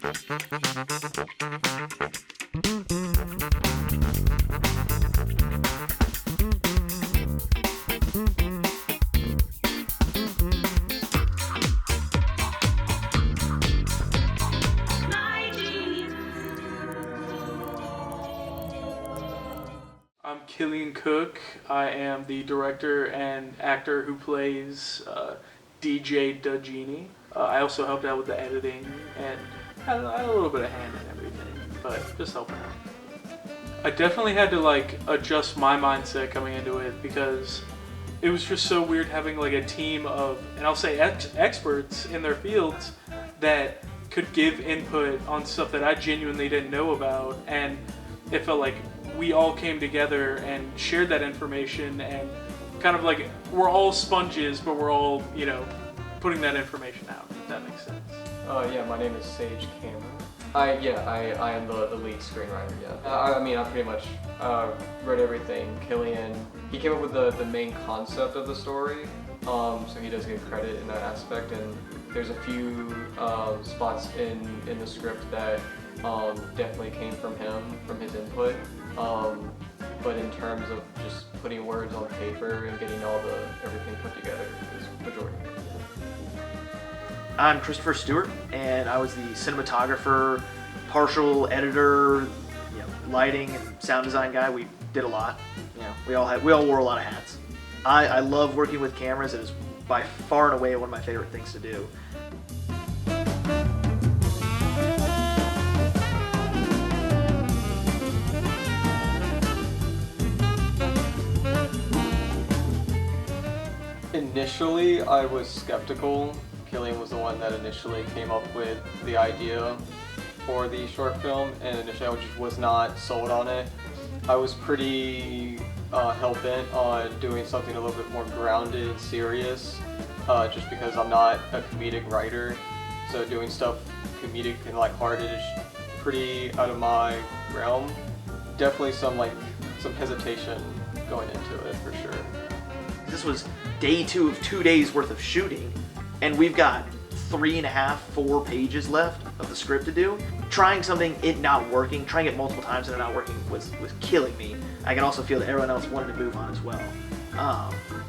I'm Killian Cook. I am the director and actor who plays DJ the Genie. I also helped out with the editing and had a little bit of hand in everything, but just helping out. I definitely had to adjust my mindset coming into it because it was just so weird having a team of, and I'll say experts in their fields that could give input on stuff that I genuinely didn't know about, and it felt like we all came together and shared that information, and kind of we're all sponges, but we're all, putting that information out, if that makes sense. Yeah, my name is Sage Cameron. I am the lead screenwriter, yeah. I pretty much wrote everything. Killian, he came up with the main concept of the story, so he does get credit in that aspect, and there's a few spots in the script that definitely came from him, from his input. But in terms of just putting words on paper and getting everything put together is majority. I'm Christopher Stewart, and I was the cinematographer, partial editor, lighting and sound design guy. We did a lot. We all wore a lot of hats. I love working with cameras. It is by far and away one of my favorite things to do. Initially, I was skeptical. Killian was the one that initially came up with the idea for the short film, and initially I just was not sold on it. I was pretty hell-bent on doing something a little bit more grounded, serious, just because I'm not a comedic writer. So doing stuff comedic and lighthearted is pretty out of my realm. Definitely some hesitation going into it for sure. This was day 2 of 2 days worth of shooting, and we've got 3.5, 4 pages left of the script to do. Trying something, it not working, trying it multiple times and it not working was killing me. I can also feel that everyone else wanted to move on as well.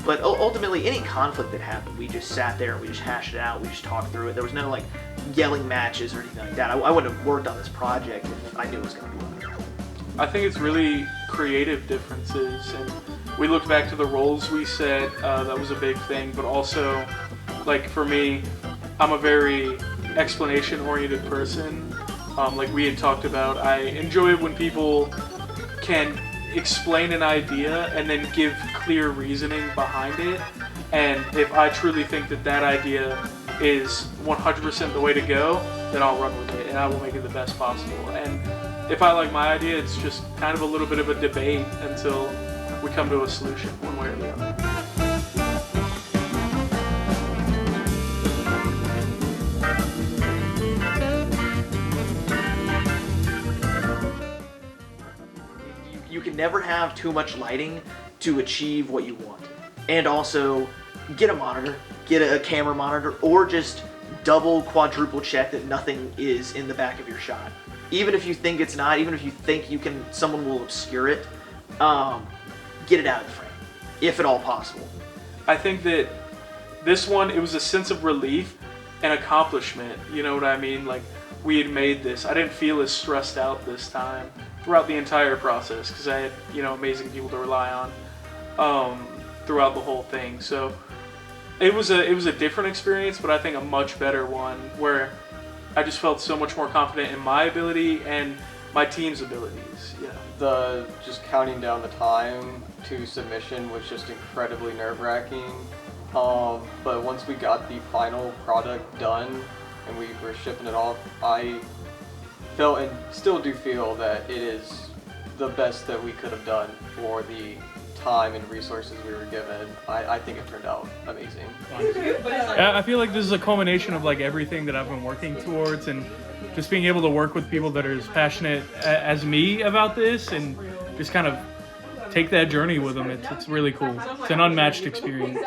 But ultimately, any conflict that happened, we just sat there and we just hashed it out, we just talked through it. There was no yelling matches or anything like that. I wouldn't have worked on this project if I knew it was going to be like that. I think it's really creative differences, and we looked back to the roles we set. That was a big thing, but also, for me, I'm a very explanation-oriented person. Like we had talked about, I enjoy it when people can explain an idea and then give clear reasoning behind it. And if I truly think that idea is 100% the way to go, then I'll run with it and I will make it the best possible. And if I like my idea, it's just kind of a little bit of a debate until we come to a solution one way or the other. You can never have too much lighting to achieve what you want. And also, get a monitor, get a camera monitor, or just double, quadruple check that nothing is in the back of your shot. Even if you think it's not, even if you think someone will obscure it, get it out of the frame, if at all possible. I think that this one, it was a sense of relief and accomplishment, you know what I mean? We had made this. I didn't feel as stressed out this time throughout the entire process because I had, amazing people to rely on throughout the whole thing. So it was a different experience, but I think a much better one where I just felt so much more confident in my ability and my team's abilities. Just counting down the time to submission was just incredibly nerve-wracking. But once we got the final product done and we were shipping it off, I felt and still do feel that it is the best that we could have done for the time and resources we were given. I think it turned out amazing. I feel like this is a culmination of everything that I've been working towards, and just being able to work with people that are as passionate as me about this and just kind of take that journey with them. It's really cool. It's an unmatched experience.